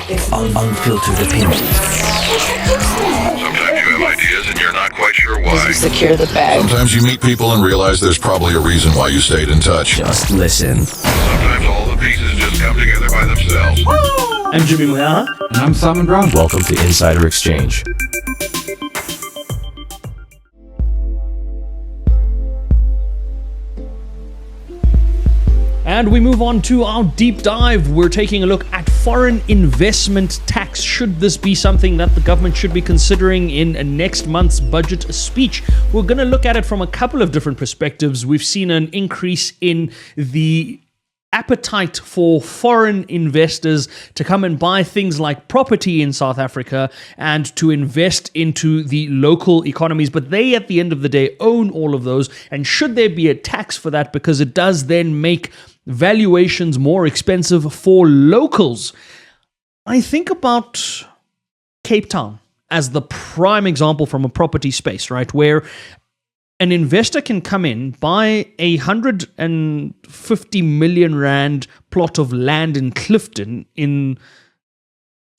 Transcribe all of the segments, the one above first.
Unfiltered opinions. Sometimes you have ideas and you're not quite sure why. You secure the bag. Sometimes you meet people and realize there's probably a reason why you stayed in touch. Just listen. Sometimes all the pieces just come together by themselves. I'm Jimmy Moyaha. And I'm Simon Brown. Welcome to Insider Exchange. And we move on to our deep dive. We're taking a look at foreign investment tax. Should this be something that the government should be considering in next month's budget speech? We're going to look at it from a couple of different perspectives. We've seen an increase in the appetite for foreign investors to come and buy things like property in South Africa and to invest into the local economies. But they, at the end of the day, own all of those. And should there be a tax for that? Because it does then make valuations more expensive for locals. I think about Cape Town as the prime example from a property space, right? Where an investor can come in, buy 150 million rand plot of land in Clifton in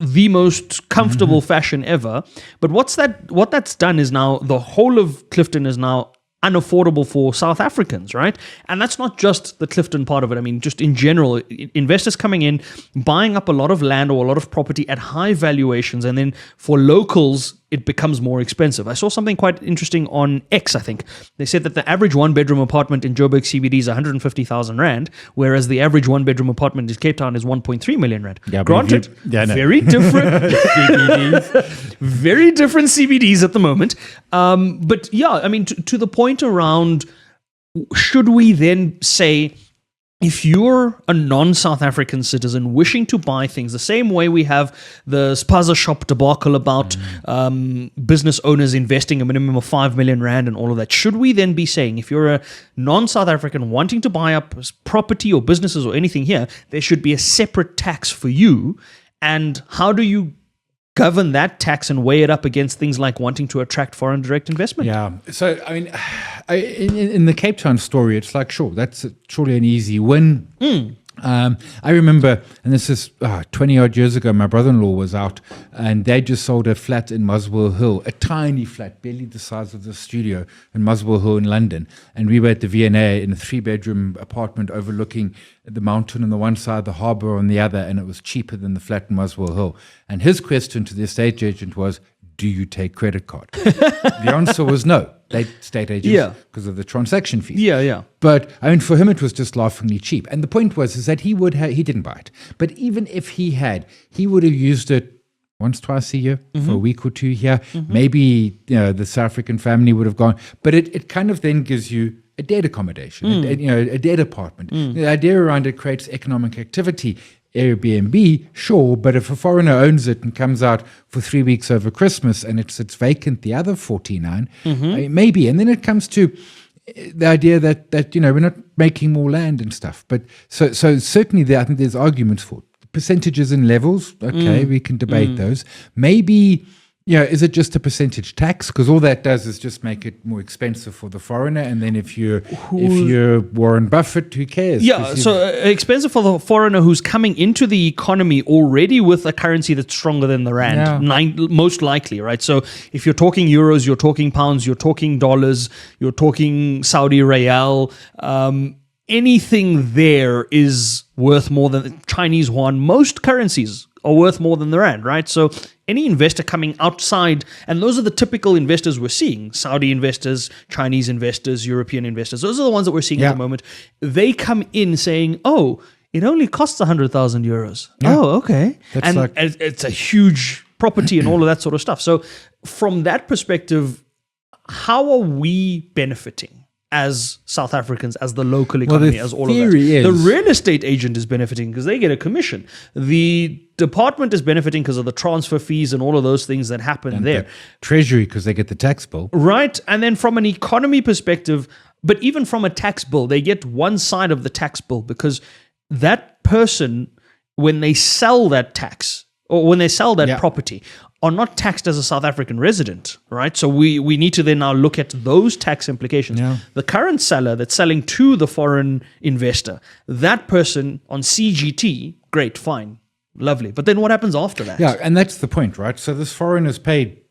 the most comfortable fashion ever. But what that's done is now the whole of Clifton is now unaffordable for South Africans, right? And that's not just the Clifton part of it. I mean, just in general, investors coming in, buying up a lot of land or a lot of property at high valuations, and then for locals, it becomes more expensive. I saw something quite interesting on X, I think. They said that the average one-bedroom apartment in Joburg CBD is 150,000 Rand, whereas the average one-bedroom apartment in Cape Town is 1.3 million Rand. Yeah, granted, very different CBDs. Very different CBDs at the moment. But yeah, I mean, to the point around, should we then say, if you're a non-South African citizen wishing to buy things, the same way we have the Spaza shop debacle about business owners investing a minimum of 5 million Rand and all of that, should we then be saying, if you're a non-South African wanting to buy up property or businesses or anything here, there should be a separate tax for you? And how do you govern that tax and weigh it up against things like wanting to attract foreign direct investment? Yeah. So, I mean, in the Cape Town story, it's like, sure, that's surely an easy win. I remember, and this is 20 odd years ago, my brother-in-law was out and they just sold a flat in Muswell Hill, a tiny flat, barely the size of the studio in Muswell Hill in London. And we were at the V&A in a 3-bedroom apartment overlooking the mountain on the one side, the harbour on the other, and it was cheaper than the flat in Muswell Hill. And his question to the estate agent was, do you take credit card? The answer was no. They estate agents because of the transaction fees. Yeah. But I mean, for him, it was just laughingly cheap. And the point was that he didn't buy it. But even if he had, he would have used it once, twice a year for a week or two here. Maybe the South African family would have gone. But it kind of then gives you a debt accommodation, a debt apartment. The idea around it creates economic activity. Airbnb, sure, but if a foreigner owns it and comes out for 3 weeks over Christmas and it sits vacant the other 49, maybe. And then it comes to the idea that we're not making more land and stuff. But so certainly I think there's arguments for it. Percentages and levels, okay, we can debate those. Maybe, is it just a percentage tax? Because all that does is just make it more expensive for the foreigner. And then if you're Warren Buffett, who cares? Yeah, so expensive for the foreigner who's coming into the economy already with a currency that's stronger than the Rand, most likely, right? So if you're talking euros, you're talking pounds, you're talking dollars, you're talking Saudi Riyal, anything there is worth more than Chinese yuan. Most currencies are worth more than the Rand, right? So any investor coming outside, and those are the typical investors we're seeing, Saudi investors, Chinese investors, European investors, those are the ones that we're seeing at the moment. They come in saying, oh, it only costs 100,000 euros. Yeah. Oh, okay. And it's a huge property and all of that sort of stuff. So from that perspective, how are we benefiting as South Africans, as the local economy, as all of that? The real estate agent is benefiting because they get a commission. The department is benefiting because of the transfer fees and all of those things that happen and there. The Treasury, because they get the tax bill. Right. And then from an economy perspective, but even from a tax bill, they get one side of the tax bill because that person, when they sell that tax or when they sell that property, are not taxed as a South African resident, right? So we need to then now look at those tax implications. Yeah. The current seller that's selling to the foreign investor, that person on CGT, great, fine. Lovely. But then what happens after that? Yeah, and that's the point, right? So this foreigner's paid,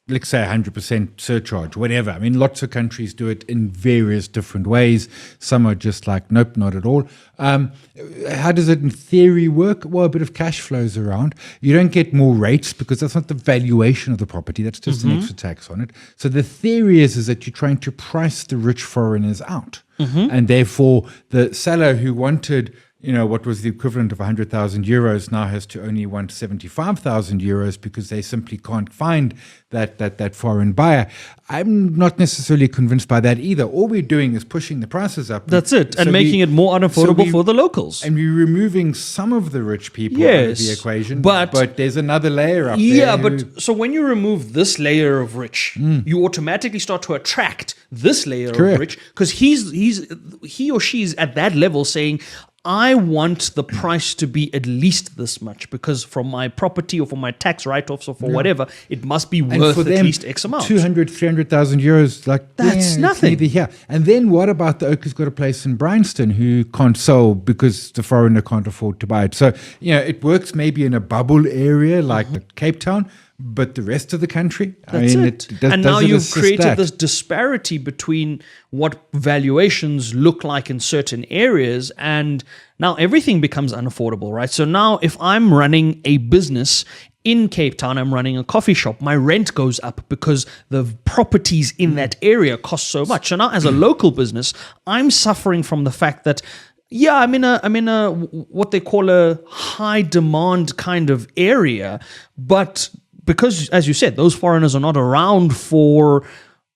let's say 100% surcharge, whatever. I mean, lots of countries do it in various different ways. Some are just like, nope, not at all. How does it in theory work? Well, a bit of cash flows around. You don't get more rates because that's not the valuation of the property. That's just an extra tax on it. So the theory is that you're trying to price the rich foreigners out. And therefore, the seller who wanted what was the equivalent of 100,000 euros now has to only want 75,000 euros because they simply can't find that foreign buyer. I'm not necessarily convinced by that either. All we're doing is pushing the prices up. That's it. And making it more unaffordable for the locals. And we're removing some of the rich people out of the equation. But there's another layer up there. Yeah, but so when you remove this layer of rich, you automatically start to attract this layer of rich because he or she is at that level saying, I want the price to be at least this much because from my property or for my tax write-offs or for whatever, it must be worth at least X amount. 200, 300,000 euros, that's nothing. Here. And then what about the oak who's got a place in Bryanston who can't sell because the foreigner can't afford to buy it? So, it works maybe in a bubble area like Cape Town, but the rest of the country, and now you've created this disparity between what valuations look like in certain areas, and now everything becomes unaffordable, right? So now if I'm running a business in Cape Town, I'm running a coffee shop, my rent goes up because the properties in that area cost so much. So now as a local business, I'm suffering from the fact that I'm in a what they call a high demand kind of area, but because, as you said, those foreigners are not around for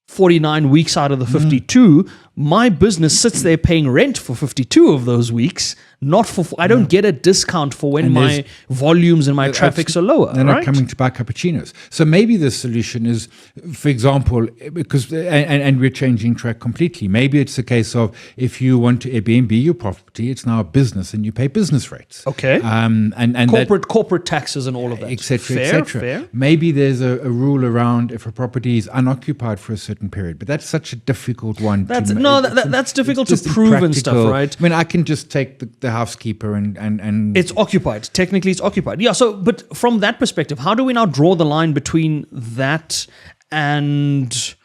49 weeks out of the 52, my business sits there paying rent for 52 of those weeks, not for, I don't get a discount for when my volumes and my traffics are lower. They're not coming to buy cappuccinos. So maybe the solution is, for example, because, and we're changing track completely. Maybe it's a case of if you want to Airbnb your property, it's now a business and you pay business rates. Okay. And corporate taxes and all of that. Et cetera. Fair. Maybe there's a rule around if a property is unoccupied for a certain period, but that's such a difficult one. That's difficult to prove and stuff, right? I mean, I can just take the housekeeper and it's occupied. Technically, it's occupied. Yeah. So, but from that perspective, how do we now draw the line between that and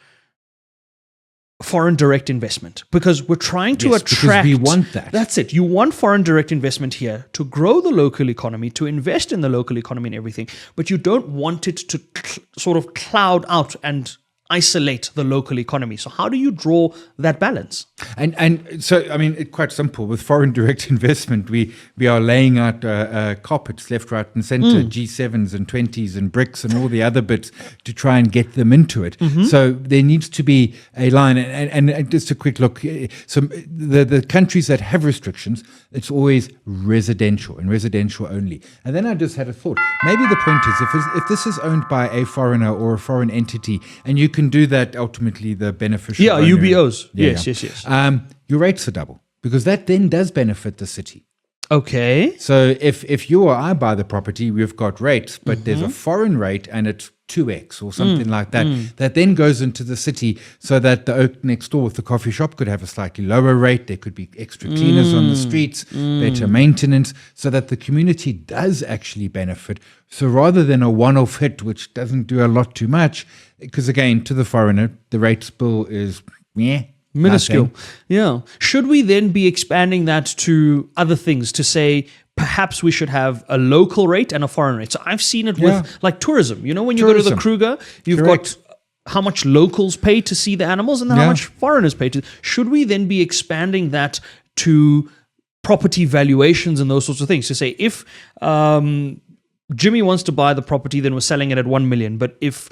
foreign direct investment? Because we're trying to attract. Because we want that. That's it. You want foreign direct investment here to grow the local economy, to invest in the local economy and everything, but you don't want it to sort of cloud out and isolate the local economy. So how do you draw that balance? And so, I mean, it's quite simple. With foreign direct investment, we are laying out carpets left, right, and center, G7s and 20s and BRICS and all the other bits to try and get them into it. So there needs to be a line. And just a quick look. So the countries that have restrictions, it's always residential and residential only. And then I just had a thought. Maybe the point is if this is owned by a foreigner or a foreign entity, and you can do that ultimately the beneficial owner. UBOs. Yes. Your rates are double because that then does benefit the city. Okay. So if you or I buy the property, we've got rates, but there's a foreign rate and it's 2x or something like that. That then goes into the city so that the oak next door with the coffee shop could have a slightly lower rate. There could be extra cleaners on the streets, better maintenance, so that the community does actually benefit. So rather than a one-off hit, which doesn't do a lot too much, because again, to the foreigner, the rates bill is minuscule. nothing. Yeah. Should we then be expanding that to other things to say, perhaps we should have a local rate and a foreign rate? So I've seen it with like tourism. You know, when you go to the Kruger, you've got how much locals pay to see the animals and then how much foreigners pay to. Should we then be expanding that to property valuations and those sorts of things? To say, if Jimmy wants to buy the property, then we're selling it at 1 million. But if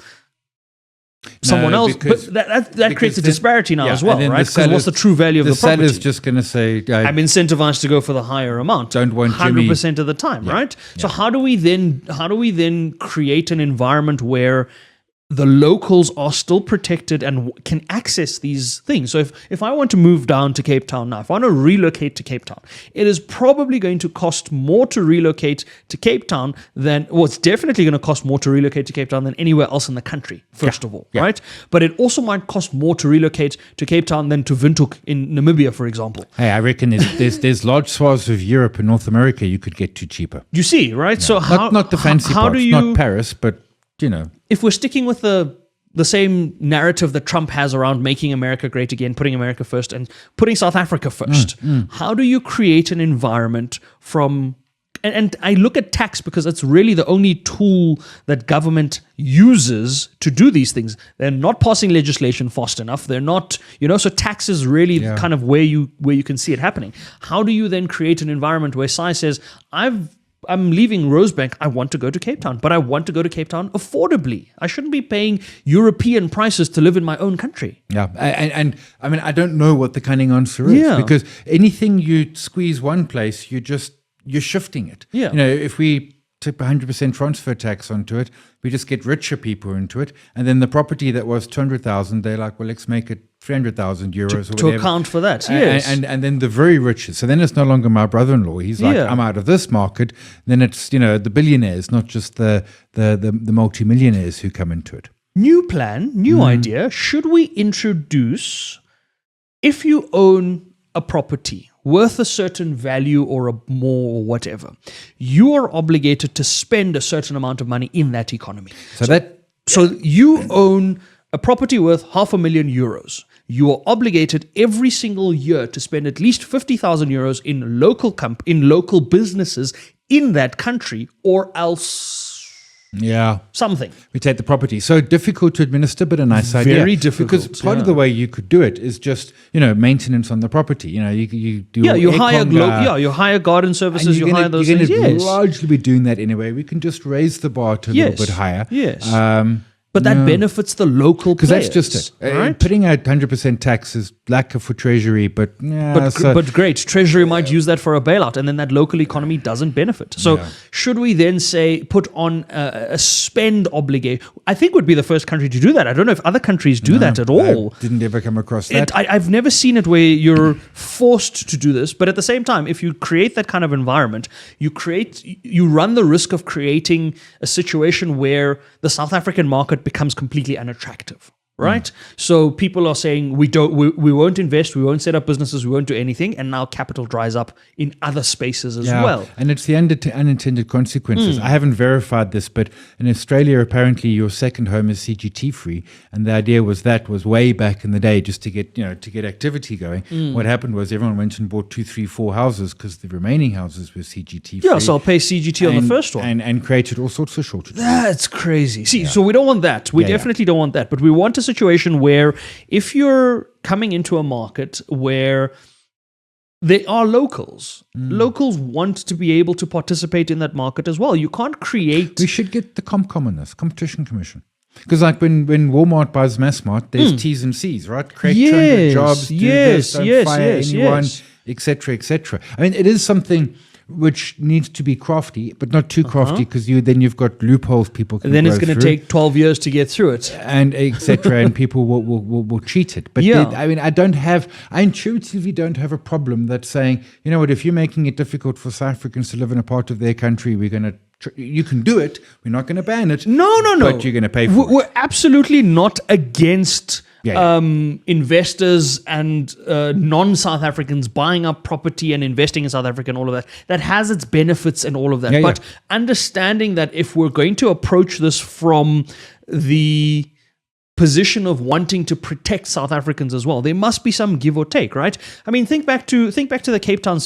someone else, but that creates a disparity now as well, right? Because what's the true value of the property? The seller's just going to say, I'm incentivized to go for the higher amount. Don't want 100% of the time, right? So how do we then create an environment where the locals are still protected and can access these things. So if I want to move down to Cape Town now, if I want to relocate to Cape Town, it is probably going to cost more to relocate to Cape Town than, well, it's definitely going to cost more to relocate to Cape Town than anywhere else in the country, first of all, right? But it also might cost more to relocate to Cape Town than to Windhoek in Namibia, for example. Hey, I reckon there's large swaths of Europe and North America you could get to cheaper. You see, right? So Not the fancy how parts, do you, not Paris, but, you know. if we're sticking with the same narrative that Trump has around making America great again, putting America first and putting South Africa first, how do you create an environment from, and I look at tax because it's really the only tool that government uses to do these things. They're not passing legislation fast enough. They're not, so tax is really kind of where you can see it happening. How do you then create an environment where Sai says, I'm leaving Rosebank. I want to go to Cape Town, but I want to go to Cape Town affordably. I shouldn't be paying European prices to live in my own country. Yeah, and I mean, I don't know what the cunning answer is because anything you squeeze one place, you're shifting it. Yeah. If we took 100% transfer tax onto it, we just get richer people into it, and then the property that was 200,000, they're like, well, let's make it 300,000 euros or whatever. To account for that, yes. And then the very rich. So then it's no longer my brother-in-law. He's like, I'm out of this market. Then it's, the billionaires, not just the multimillionaires who come into it. New plan, new idea. Should we introduce, if you own a property worth a certain value or more or whatever, you are obligated to spend a certain amount of money in that economy. So you own a property worth €500,000. You are obligated every single year to spend at least 50,000 euros in local businesses in that country, or else something. We take the property. So difficult to administer, but a nice idea. Very difficult. Because part of the way you could do it is just, maintenance on the property. You do you hire garden services, you hire those things. You're going to largely be doing that anyway. We can just raise the bar to a little bit higher. Yes. But that benefits the local players. Because that's just it. Right? Putting out 100% tax is lacquer for Treasury, but great. Treasury might use that for a bailout, and then that local economy doesn't benefit. So should we then put on a spend obligation? I think would be the first country to do that. I don't know if other countries do that at all. I didn't ever come across that. I've never seen it where you're forced to do this, but at the same time, if you create that kind of environment, you run the risk of creating a situation where the South African market becomes completely unattractive, right? So people are saying we won't invest, we won't set up businesses, we won't do anything, and now capital dries up in other spaces as well. And it's the unintended consequences. I haven't verified this, but in Australia, apparently your second home is CGT free, and the idea was way back in the day just to get activity going. What happened was everyone went and bought 2, 3, 4 houses because the remaining houses were CGT free. Yeah, so I'll pay CGT on the first one. And created all sorts of shortages. That's crazy. See, so we don't want that. We definitely don't want that. But we want a situation where if you're coming into a market where there are locals want to be able to participate in that market as well. You can't create... We should get the Comcom on this, Competition Commission. Because like when Walmart buys Massmart, there's T's and C's, right? Create 200 jobs, do this, don't fire anyone, etc., etc. I mean, it is something which needs to be crafty, but not too crafty, because you've got loopholes people can then go it's going to take 12 years to get through it, and etc. and people will cheat it. But I mean, I intuitively don't have a problem that's saying, you know what, if you're making it difficult for South Africans to live in a part of their country, we're going to. You can do it. We're not going to ban it. No. But you're going to pay for it. We're absolutely not against investors and non-South Africans buying up property and investing in South Africa and all of that. That has its benefits and all of that. But understanding that if we're going to approach this from the position of wanting to protect South Africans as well, there must be some give or take, right? I mean, think back to the Cape Town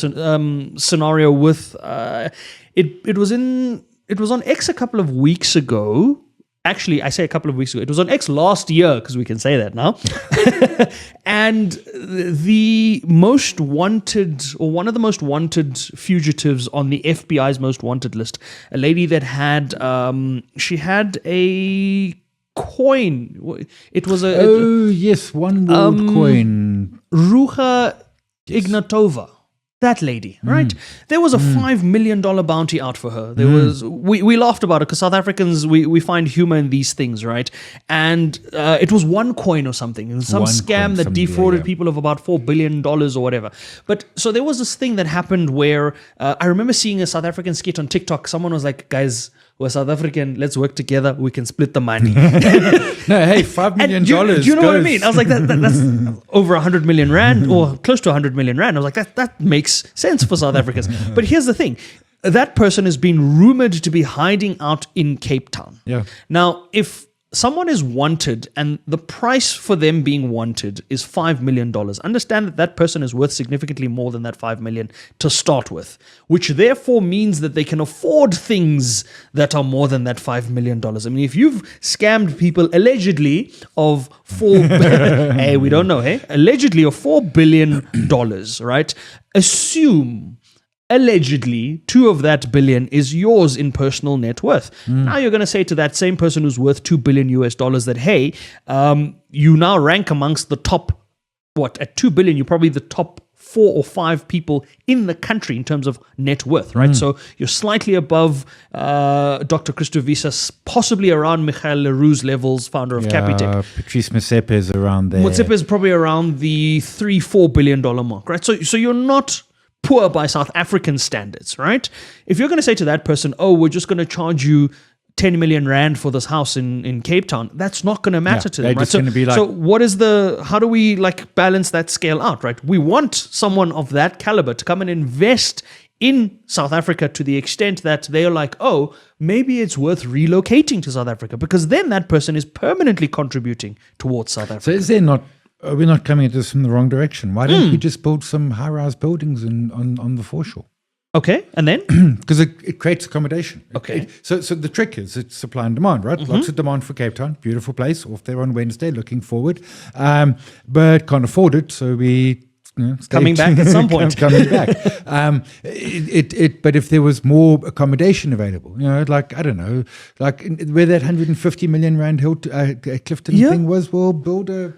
scenario with it was on X a couple of weeks ago. Actually, I say a couple of weeks ago. It was on X last year, because we can say that now. And the most wanted, or one of the most wanted fugitives on the FBI's most wanted list, a lady that had, she had a coin. It was yes, one world coin. Ruja Ignatova. That lady, right? There was a $5 million bounty out for her. There was we laughed about it because South Africans we find humor in these things, right? And it was OneCoin or something. It was some scam that defrauded people of about $4 billion or whatever. But so there was this thing that happened where I remember seeing a South African skit on TikTok. Someone was like, "Guys, we're South African. Let's work together. We can split the money." No, hey, $5 million. Do you know what I mean? I was like, that's over 100 million rand or close to 100 million rand. I was like, that makes sense for South Africans. But here's the thing. That person has been rumored to be hiding out in Cape Town. Yeah. Now, if someone is wanted and the price for them being wanted is $5 million, understand that that person is worth significantly more than that $5 million to start with, which therefore means that they can afford things that are more than that $5 million. I mean, if you've scammed people allegedly of hey, we don't know, hey? Allegedly of $4 billion, right? Assume allegedly 2 of that billion is yours in personal net worth. Now you're going to say to that same person who's worth $2 billion that, hey, you now rank amongst the top, at 2 billion, you're probably the top 4 or 5 people in the country in terms of net worth, right? So you're slightly above Dr. Christo Visa, possibly around Michael Leroux's levels, founder of Capitec. Patrice Motsepe is around there. Motsepe is probably around the $3-4 billion mark, right? So you're not poor by South African standards, right? If you're going to say to that person, "Oh, we're just going to charge you 10 million rand for this house in Cape Town," that's not going to matter to them, right? So what is how do we balance that scale out, right? We want someone of that caliber to come and invest in South Africa to the extent that they're like, "Oh, maybe it's worth relocating to South Africa," because then that person is permanently contributing towards South Africa. So is there not? Are we not coming at this from the wrong direction? Why don't we just build some high-rise buildings on the foreshore? Okay, and then? Because it creates accommodation. Okay. So the trick is it's supply and demand, right? Lots of demand for Cape Town. Beautiful place. Off there on Wednesday, looking forward. But can't afford it, so we... coming back at some point. Coming back. But if there was more accommodation available, I don't know, where that 150 million rand Clifton thing was, we'll build a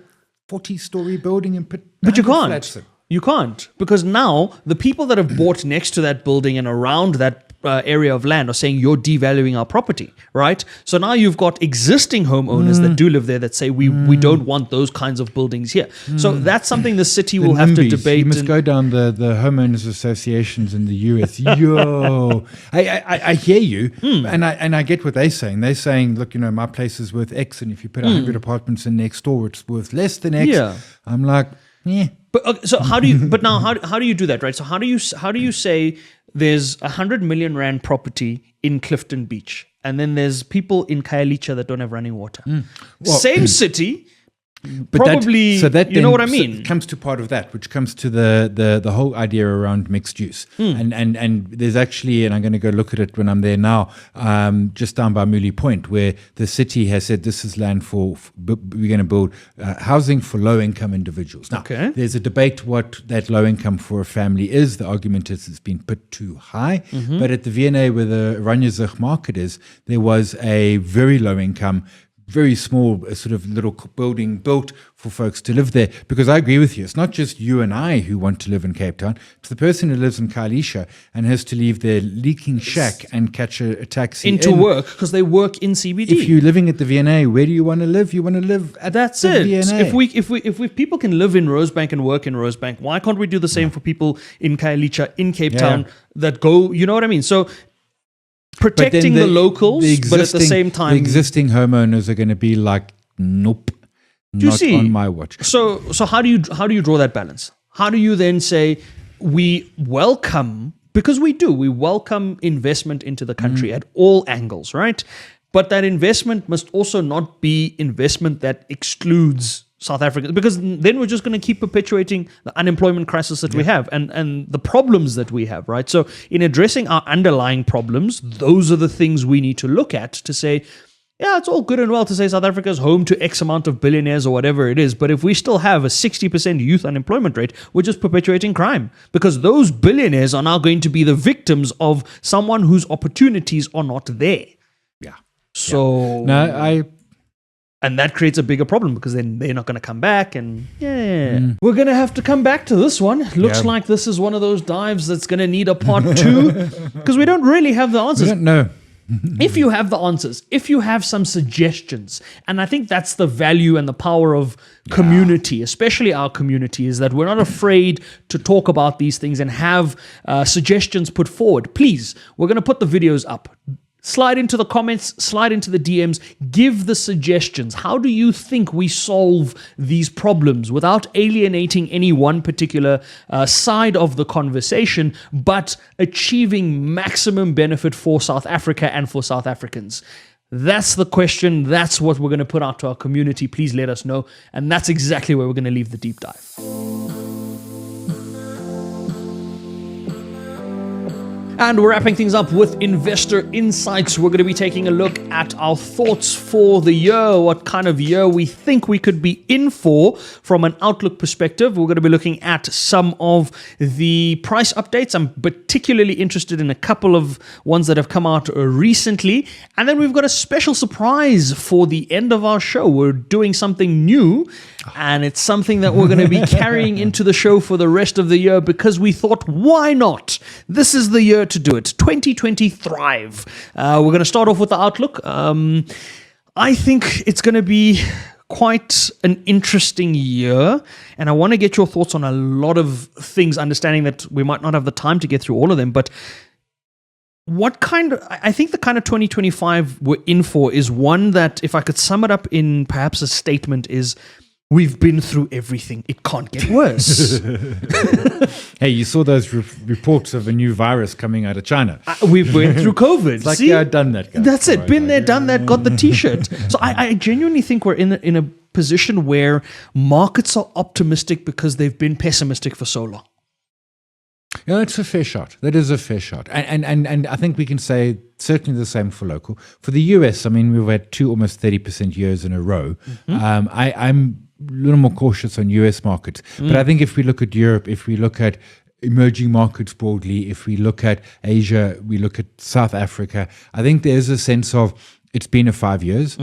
40-story building and put... But you can't. Flats in. You can't, because now the people that have bought next to that building and around that area of land are saying you're devaluing our property, right? So now you've got existing homeowners that do live there that say we don't want those kinds of buildings here. So that's something the city will have to debate. You must go down the homeowners associations in the US. Yo, I hear you, and I get what they're saying. They're saying, look, my place is worth X, and if you put 100 apartments in next door, it's worth less than X. Yeah. I'm like, yeah. But okay, so how do you? But now, how do you do that, right? So how do you say there's 100 million rand property in Clifton Beach, and then there's people in Khayelitsha that don't have running water? Well, same city. But probably, you know what I mean? So it comes to part of that, which comes to the whole idea around mixed use. And there's actually, and I'm going to go look at it when I'm there now, just down by Mooley Point, where the city has said this is land we're going to build housing for low-income individuals. Now, there's a debate what that low income for a family is. The argument is it's been put too high. But at the V&A, where the Ranyazig market is, there was a very low income, very small sort of little building built for folks to live there. Because I agree with you, it's not just you and I who want to live in Cape Town. It's the person who lives in Khayelitsha and has to leave their leaking shack and catch a taxi into work because they work in CBD. If you're living at the V&A, where do you want to live? You want to live at the V&A. If people can live in Rosebank and work in Rosebank, why can't we do the same for people in Khayelitsha, in Cape Town that go? You know what I mean? So protecting the locals, but at the same time, the existing homeowners are going to be like, nope, not on my watch. So how do you draw that balance? How do you then say we welcome, because we welcome investment into the country at all angles, right? But that investment must also not be investment that excludes South Africans, because then we're just going to keep perpetuating the unemployment crisis that we have and the problems that we have, right? So in addressing our underlying problems, those are the things we need to look at to say, yeah, it's all good and well to say South Africa is home to X amount of billionaires or whatever it is, but if we still have a 60% youth unemployment rate, we're just perpetuating crime, because those billionaires are now going to be the victims of someone whose opportunities are not there. Yeah. So... No, And that creates a bigger problem because then they're not going to come back. And we're going to have to come back to this one. Looks like this is one of those dives that's going to need a part 2 because we don't really have the answers. We don't know. If you have the answers, if you have some suggestions, and I think that's the value and the power of community, especially our community, is that we're not afraid to talk about these things and have suggestions put forward. Please, we're going to put the videos up. Slide into the comments, slide into the DMs, give the suggestions. How do you think we solve these problems without alienating any one particular side of the conversation, but achieving maximum benefit for South Africa and for South Africans? That's the question. That's what we're going to put out to our community. Please let us know. And that's exactly where we're going to leave the deep dive. And we're wrapping things up with Investor Insights. We're going to be taking a look at our thoughts for the year, what kind of year we think we could be in for from an outlook perspective. We're going to be looking at some of the price updates. I'm particularly interested in a couple of ones that have come out recently. And then we've got a special surprise for the end of our show. We're doing something new, and it's something that we're going to be carrying into the show for the rest of the year because we thought, why not? This is the year to do it. 2020 Thrive. We're going to start off with the outlook. I think it's going to be quite an interesting year, and I want to get your thoughts on a lot of things, understanding that we might not have the time to get through all of them, but I think the kind of 2025 we're in for is one that, if I could sum it up in perhaps a statement, is we've been through everything. It can't get worse. Hey, you saw those reports of a new virus coming out of China. We went through COVID. It's like, See? yeah, done that, guys. That's it. Been there, done that, got the T-shirt. So I genuinely think we're in a position where markets are optimistic because they've been pessimistic for so long. Yeah, it's a fair shot. That is a fair shot. And I think we can say certainly the same for local. For the US, I mean, we've had 2 almost 30% years in a row. I'm a little more cautious on US markets. But I think if we look at Europe, if we look at emerging markets broadly, if we look at Asia, we look at South Africa, I think there's a sense of it's been 5 years.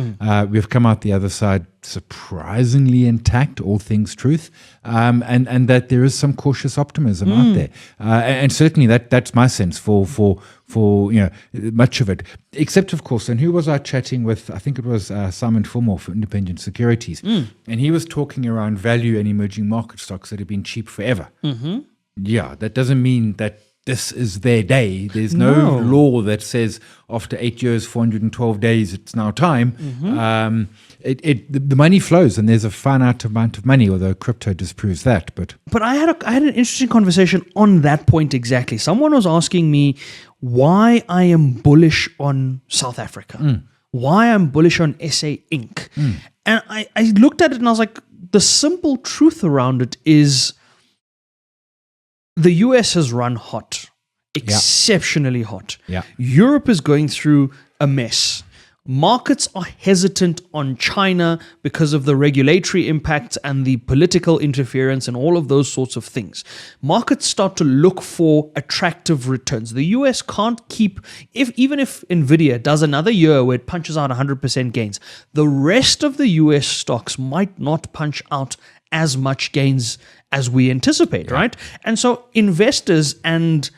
We've come out the other side surprisingly intact, all things truth, and that there is some cautious optimism out there. And certainly that's my sense for much of it. Except, of course, and who was I chatting with? I think it was Simon Fulmore for Independent Securities. And he was talking around value and emerging market stocks that have been cheap forever. Yeah, that doesn't mean that this is their day. There's no law that says after 8 years, 412 days, it's now time. The money flows, and there's a finite amount of money, although crypto disproves that. But I had an interesting conversation on that point exactly. Someone was asking me why I am bullish on South Africa, why I'm bullish on SA Inc. And I looked at it and I was like, the simple truth around it is the US has run hot, exceptionally hot. Europe is going through a mess. Markets are hesitant on China because of the regulatory impacts and the political interference and all of those sorts of things. Markets start to look for attractive returns. The US can't keep, even if Nvidia does another year where it punches out 100% gains, the rest of the US stocks might not punch out as much gains as we anticipate, right? And so investors and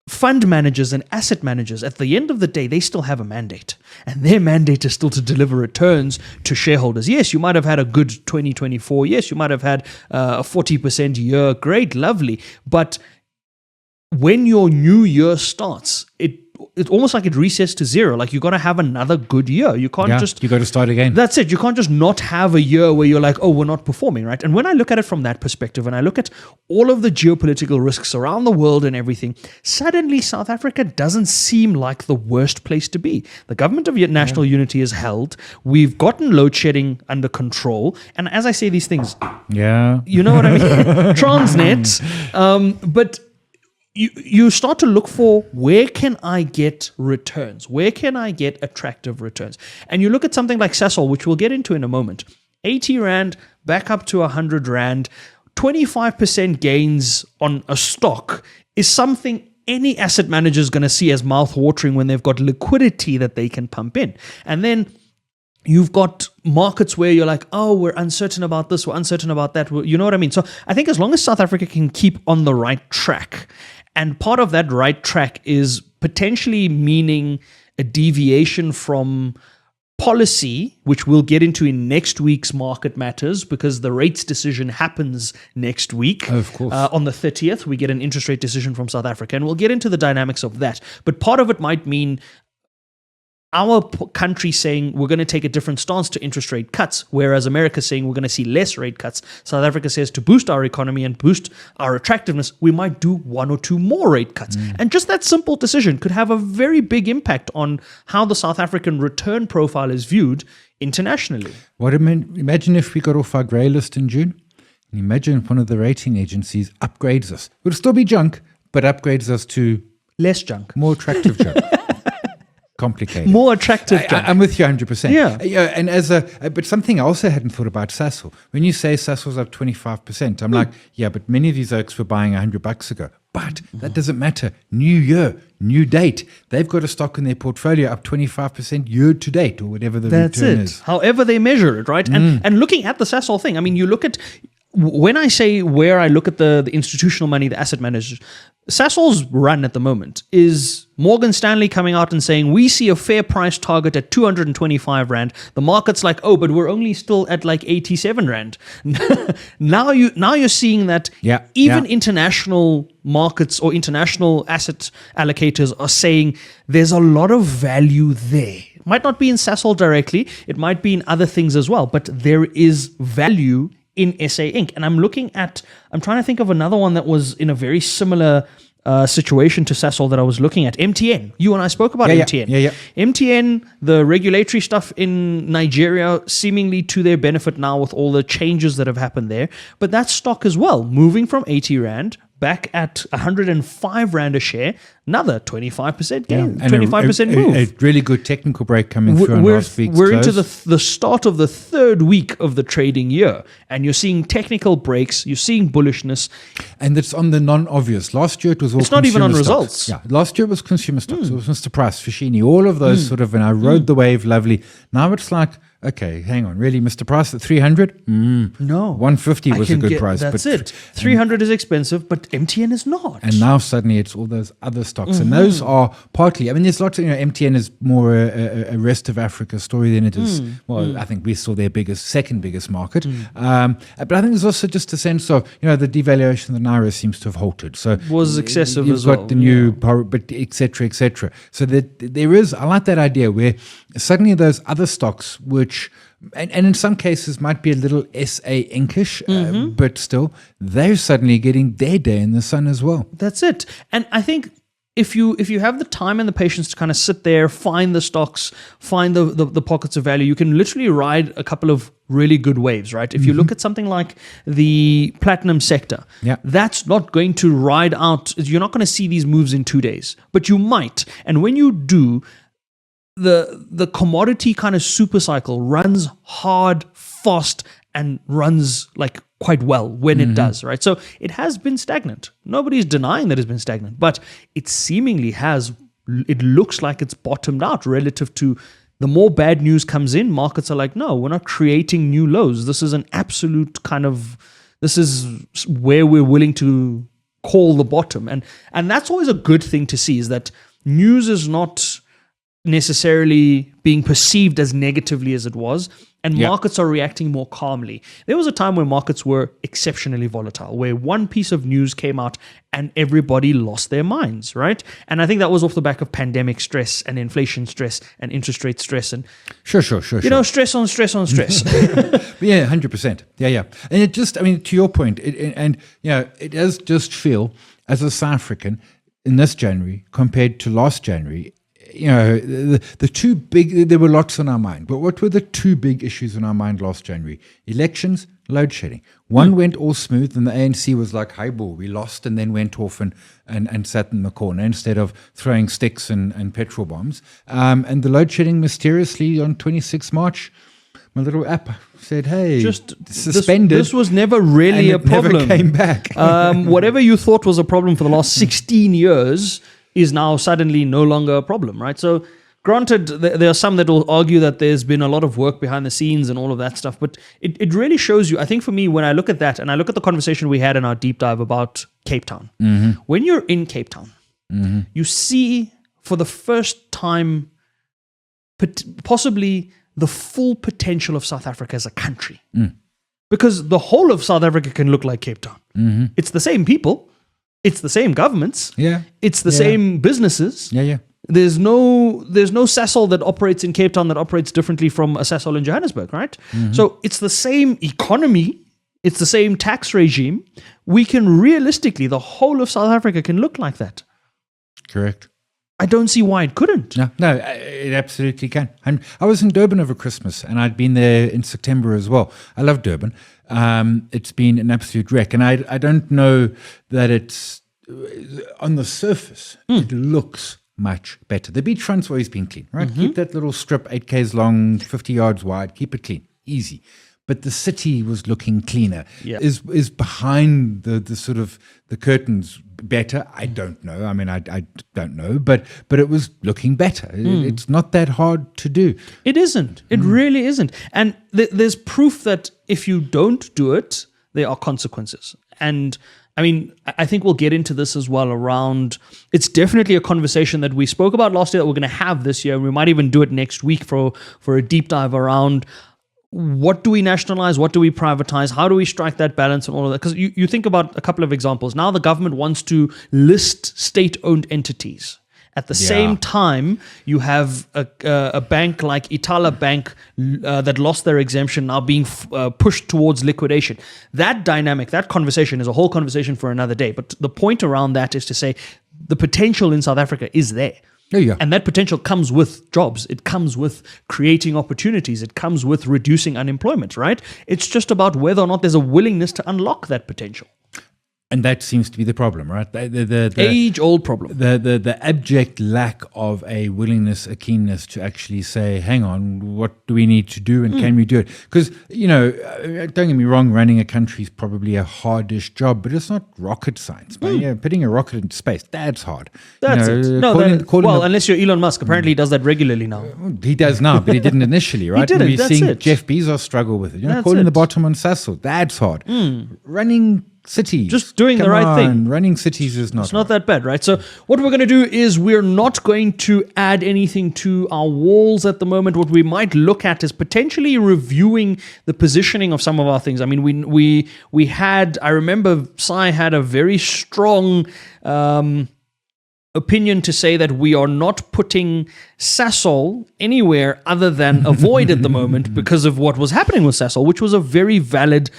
fund managers and asset managers, at the end of the day, they still have a mandate. And their mandate is still to deliver returns to shareholders. Yes, you might have had a good 2024. Yes, you might have had a 40% year. Great, lovely. But when your new year starts, it's almost like it resets to zero. Like you got to have another good year. You can't you got to start again. That's it. You can't just not have a year where you're like, oh, we're not performing, right? And when I look at it from that perspective, and I look at all of the geopolitical risks around the world and everything, suddenly South Africa doesn't seem like the worst place to be. The government of national unity is held. We've gotten load shedding under control. And as I say these things, you know what I mean? Transnet. But you start to look for, where can I get returns? Where can I get attractive returns? And you look at something like Sasol, which we'll get into in a moment. 80 Rand back up to 100 Rand, 25% gains on a stock is something any asset manager is going to see as mouth-watering when they've got liquidity that they can pump in. And then you've got markets where you're like, oh, we're uncertain about this, we're uncertain about that. You know what I mean? So I think as long as South Africa can keep on the right track, and part of that right track is potentially meaning a deviation from policy, which we'll get into in next week's Market Matters, because the rates decision happens next week. Of course. On the 30th, we get an interest rate decision from South Africa, and we'll get into the dynamics of that. But part of it might mean our country saying we're going to take a different stance to interest rate cuts, whereas America saying we're going to see less rate cuts. South Africa says to boost our economy and boost our attractiveness, we might do 1 or 2 more rate cuts. And just that simple decision could have a very big impact on how the South African return profile is viewed internationally. Imagine if we got off our grey list in June. And imagine if one of the rating agencies upgrades us. It would still be junk, but upgrades us to Less junk. more attractive junk. Complicated. More attractive junk. I'm with you 100%. Yeah. And but something else I hadn't thought about Sasol. When you say Sasol's up 25%, I'm like, yeah, but many of these oaks were buying $100 ago. But that doesn't matter. New year, new date. They've got a stock in their portfolio up 25% year to date, or whatever the return is. However they measure it, right? And looking at the Sasol thing, I mean, you look at, when I say where I look at the institutional money, the asset managers, Sasol's run at the moment is Morgan Stanley coming out and saying, we see a fair price target at 225 Rand. The market's like, oh, but we're only still at like 87 Rand. Now you're seeing that even international markets or international asset allocators are saying there's a lot of value there. It might not be in Sasol directly. It might be in other things as well, but there is value in SA Inc. And I'm trying to think of another one that was in a very similar situation to Sasol that I was looking at. MTN. You and I spoke about MTN. Yeah. MTN, the regulatory stuff in Nigeria, seemingly to their benefit now with all the changes that have happened there. But that stock as well, moving from 80 Rand back at 105 Rand a share, another 25% gain, 25% move. A really good technical break coming through on last week's We're close. into the start of the third week of the trading year, and you're seeing technical breaks, you're seeing bullishness. And it's on the non-obvious. Last year it was all It's not even on consumer results. stocks. Yeah, last year it was consumer stocks. It was Mr. Price, Fashini, all of those sort of, and I rode the wave lovely. Now it's like, okay, hang on, really, Mr. Price at 300? No. 150 was a good price. That's but it. 300 is expensive, but MTN is not. And now suddenly it's all those other stocks. And those are partly, I mean, there's lots of, MTN is more a rest of Africa story than it is, I think we're still their second biggest market. But I think there's also just a sense of, the devaluation of the Naira seems to have halted. So was excessive you've as got well. the new, but et cetera, et cetera. So that there is, I like that idea where suddenly those other stocks, which, and in some cases might be a little SA Inkish, but still, they're suddenly getting their day in the sun as well. That's it. And I think if you have the time and the patience to kind of sit there, find the stocks, find the pockets of value, you can literally ride a couple of really good waves, right? If you look at something like the platinum sector, that's not going to ride out. You're not going to see these moves in 2 days, but you might. And when you do, the commodity kind of super cycle runs hard, fast, and runs like quite well when it does, right? So it has been stagnant. Nobody's denying that it's been stagnant, but it seemingly has, it looks like it's bottomed out relative to the more bad news comes in, markets are like, no, we're not creating new lows. This is an absolute kind of, this is where we're willing to call the bottom. And that's always a good thing to see, is that news is not necessarily being perceived as negatively as it was, and markets are reacting more calmly. There was a time when markets were exceptionally volatile, where one piece of news came out and everybody lost their minds, right? And I think that was off the back of pandemic stress and inflation stress and interest rate stress and Sure. stress on stress on stress. Yeah, 100%. Yeah. And it just, I mean, to your point, it does just feel, as a South African, in this January compared to last January, the two big, there were lots on our mind, but what were the two big issues on our mind last January? Elections, load shedding. One went all smooth and the ANC was like, hey, ball, we lost, and then went off and sat in the corner instead of throwing sticks and petrol bombs. And the load shedding mysteriously on 26 March, my little app said, hey, Just suspended. This was never really a problem. Never came back. Whatever you thought was a problem for the last 16 years is now suddenly no longer a problem, right? So granted, there are some that will argue that there's been a lot of work behind the scenes and all of that stuff, but it really shows you, I think for me, when I look at that and I look at the conversation we had in our deep dive about Cape Town, when you're in Cape Town, you see for the first time possibly the full potential of South Africa as a country. Because the whole of South Africa can look like Cape Town. It's the same people. It's the same governments. Yeah. It's the same businesses. Yeah. There's no Sasol that operates in Cape Town that operates differently from a Sasol in Johannesburg, right? So it's the same economy. It's the same tax regime. We can realistically, the whole of South Africa can look like that. Correct. I don't see why it couldn't. No, it absolutely can. I was in Durban over Christmas, and I'd been there in September as well. I love Durban. It's been an absolute wreck, and I don't know that it's on the surface. It looks much better. The beachfront's always been clean, right? Keep that little strip 8 k's long, 50 yards wide. Keep it clean, easy. But the city was looking cleaner. Yeah. Is behind the sort of the curtains better? I don't know. I mean, I don't know. But it was looking better. It's not that hard to do. It isn't. It really isn't. And there's proof that if you don't do it, there are consequences. And I mean, I think we'll get into this as well around, it's definitely a conversation that we spoke about last year that we're going to have this year. We might even do it next week for a deep dive around what do we nationalize? What do we privatize? How do we strike that balance and all of that? Because you think about a couple of examples. Now the government wants to list state-owned entities. At the same time, you have a bank like Itala Bank that lost their exemption now being pushed towards liquidation. That dynamic, that conversation is a whole conversation for another day. But the point around that is to say the potential in South Africa is there. Yeah. And that potential comes with jobs. It comes with creating opportunities. It comes with reducing unemployment, right? It's just about whether or not there's a willingness to unlock that potential. And that seems to be the problem, right? The age-old problem. The abject lack of a willingness, a keenness to actually say, hang on, what do we need to do and can we do it? Because, don't get me wrong, running a country is probably a hardish job, but it's not rocket science. But putting a rocket into space, that's hard. That's it. No, unless you're Elon Musk. Apparently he does that regularly now. He does now, but he didn't initially, right? He didn't, We're that's seeing it. Jeff Bezos struggle with it. That's Calling it. the bottom on Sasol, that's hard. Running cities. Just doing the right thing. Running cities is not It's not that bad, right? So what we're going to do is we're not going to add anything to our walls at the moment. What we might look at is potentially reviewing the positioning of some of our things. I mean, we had, I remember Sai had a very strong opinion to say that we are not putting Sasol anywhere other than avoid at the moment because of what was happening with Sasol, which was a very valid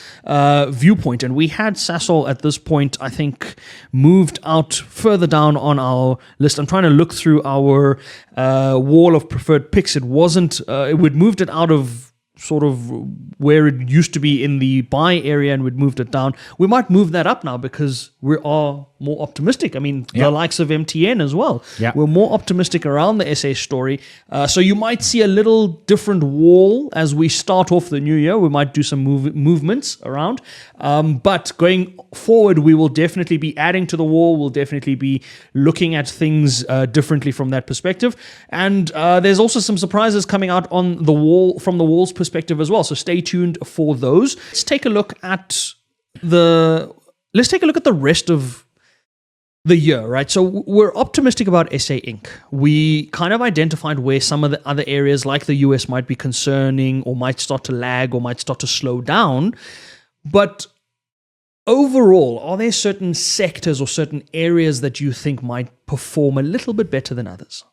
viewpoint. And we had Sasol at this point, I think, moved out further down on our list. I'm trying to look through our wall of preferred picks. It wasn't, we'd moved it out of sort of where it used to be in the buy area and we'd moved it down. We might move that up now because we are more optimistic. I mean, the likes of MTN as well. Yeah. We're more optimistic around the SA story. So you might see a little different wall as we start off the new year. We might do some movements around. But going forward, we will definitely be adding to the wall. We'll definitely be looking at things differently from that perspective. And there's also some surprises coming out on the wall from the wall's perspective as well. So stay tuned for those. Let's take a look at the rest of the year, right? So we're optimistic about SA Inc. We kind of identified where some of the other areas like the US might be concerning or might start to lag or might start to slow down. But overall, are there certain sectors or certain areas that you think might perform a little bit better than others?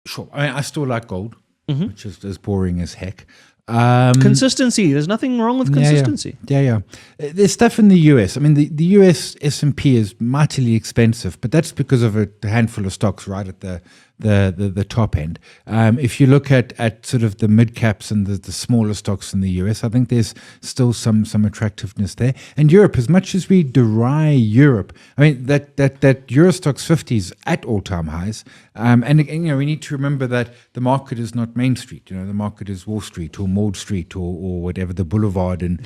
Sure. I mean, I still like gold, which is as boring as heck. Consistency. There's nothing wrong with consistency. Yeah. There's stuff in the US. I mean, the US S&P is mightily expensive, but that's because of a handful of stocks right at the top end. If you look at sort of the mid caps and the smaller stocks in the US, I think there's still some attractiveness there. And Europe, as much as we deride Europe, I mean that Eurostoxx 50 is at all-time highs. And again, we need to remember that the market is not Main Street. The market is Wall Street or Maud Street or whatever the boulevard in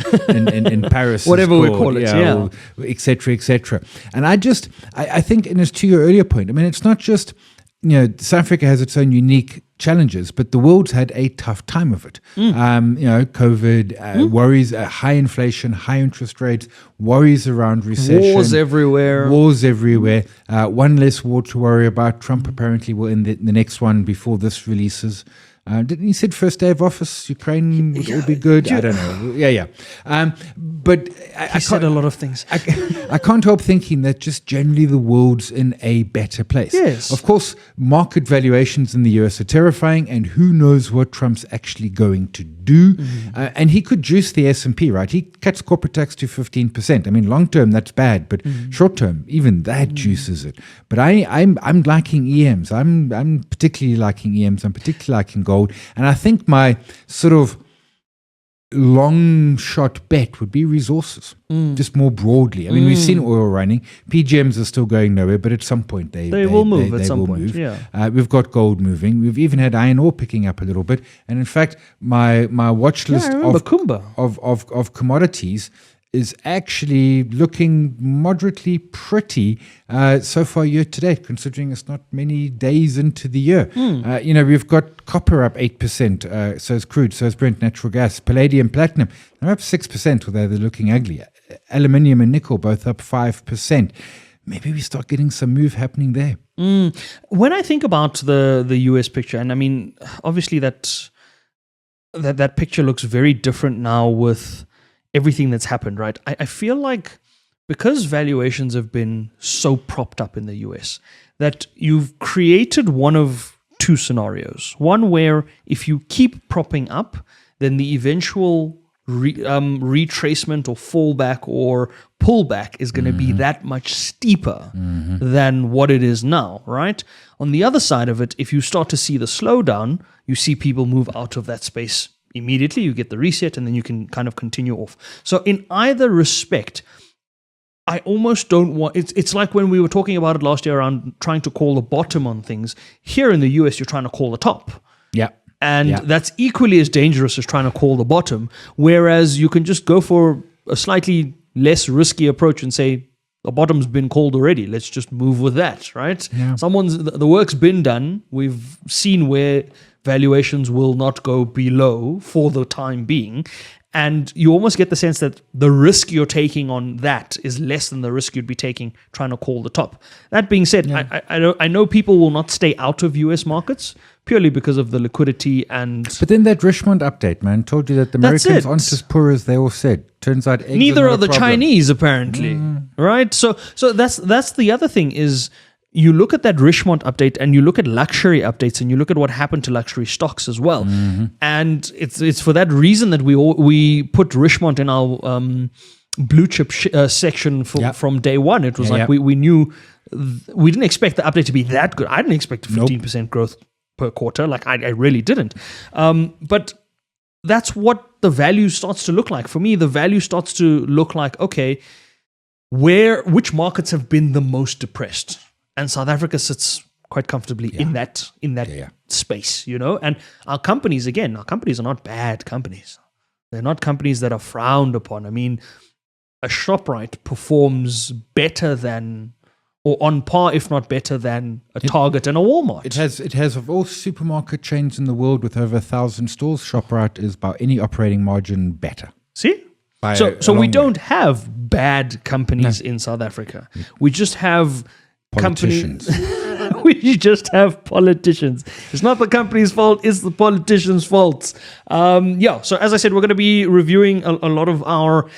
Paris, whatever we call it, or et cetera, et cetera. And I think, and as to your earlier point, I mean, it's not just South Africa has its own unique challenges, but the world's had a tough time of it. COVID, worries, high inflation, high interest rates, worries around recession. Wars everywhere. One less war to worry about. Trump apparently will end the next one before this releases. Didn't he said first day of office, Ukraine would all be good? I don't know. But He said a lot of things. I can't help thinking that just generally the world's in a better place. Yes. Of course, market valuations in the US are terrifying, and who knows what Trump's actually going to do. And he could juice the S&P, right? He cuts corporate tax to 15%. I mean, long term, that's bad, but short term, even that juices it. But I'm liking EMs. I'm particularly liking EMs. I'm particularly liking gold. And I think my sort of long shot bet would be resources, just more broadly. I mean, we've seen oil running. PGMs are still going nowhere, but at some point they will move at they some will point. move. Yeah. We've got gold moving. We've even had iron ore picking up a little bit. And in fact, my watch list of commodities is actually looking moderately pretty so far year to date, considering it's not many days into the year. We've got copper up 8%, so is crude, so is Brent natural gas. Palladium, platinum, they're up 6%, although they're looking ugly. Aluminium and nickel both up 5%. Maybe we start getting some move happening there. When I think about the US picture, and I mean, obviously that picture looks very different now with everything that's happened, right? I feel like because valuations have been so propped up in the US, that you've created one of two scenarios. One where if you keep propping up, then the eventual retracement or fallback or pullback is going to be that much steeper than what it is now, right? On the other side of it, if you start to see the slowdown, you see people move out of that space immediately, you get the reset, and then you can kind of continue off. So in either respect, I almost don't want... It's like when we were talking about it last year around trying to call the bottom on things. Here in the US, you're trying to call the top. Yeah. And that's equally as dangerous as trying to call the bottom, whereas you can just go for a slightly less risky approach and say, the bottom's been called already, let's just move with that, right? Yeah. The work's been done. We've seen where valuations will not go below for the time being. And you almost get the sense that the risk you're taking on that is less than the risk you'd be taking trying to call the top. That being said, I know people will not stay out of US markets purely because of the liquidity and... But then that Richmond update, man, told you that the Americans aren't as poor as they all said. Turns out neither are the Chinese, apparently. Right? So that's the other thing is... You look at that Richmond update and you look at luxury updates and you look at what happened to luxury stocks as well. And it's for that reason that we put Richmond in our blue chip section from day one. It was we knew, we didn't expect the update to be that good. I didn't expect 15% growth per quarter. Like I really didn't. But that's what the value starts to look like. For me, the value starts to look like, okay, which markets have been the most depressed? And South Africa sits quite comfortably in that space, and our companies are not bad companies. They're not companies that are frowned upon. I mean, a ShopRite performs better than, or on par, if not better than, a Target and a Walmart. It has of all supermarket chains in the world with over 1,000 stores, ShopRite is by any operating margin better. See? So we don't have bad companies in South Africa. We just have politicians. We just have politicians. It's not the company's fault, it's the politicians' fault. So as I said, we're going to be reviewing a lot of our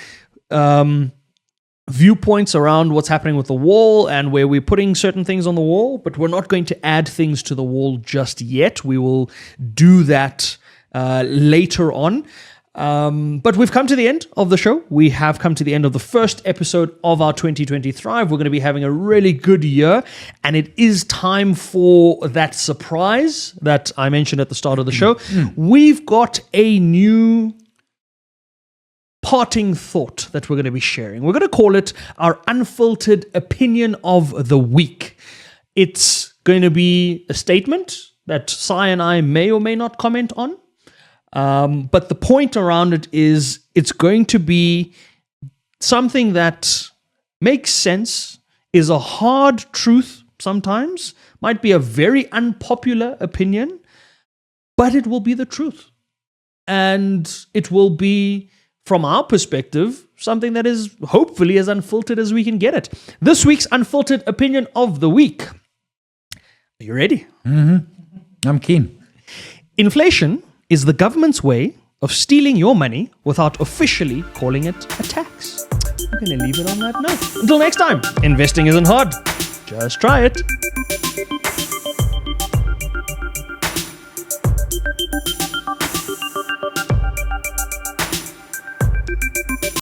viewpoints around what's happening with the wall and where we're putting certain things on the wall, but we're not going to add things to the wall just yet. We will do that later on. But we've come to the end of the show. We have come to the end of the first episode of our 2020 Thrive. We're going to be having a really good year, and it is time for that surprise that I mentioned at the start of the show. We've got a new parting thought that we're going to be sharing. We're going to call it our unfiltered opinion of the week. It's going to be a statement that Sai and I may or may not comment on. But the point around it is it's going to be something that makes sense, is a hard truth sometimes, might be a very unpopular opinion, but it will be the truth. And it will be, from our perspective, something that is hopefully as unfiltered as we can get it. This week's Unfiltered Opinion of the Week. Are you ready? I'm keen. Inflation is the government's way of stealing your money without officially calling it a tax. I'm going to leave it on that note. Until next time, investing isn't hard. Just try it.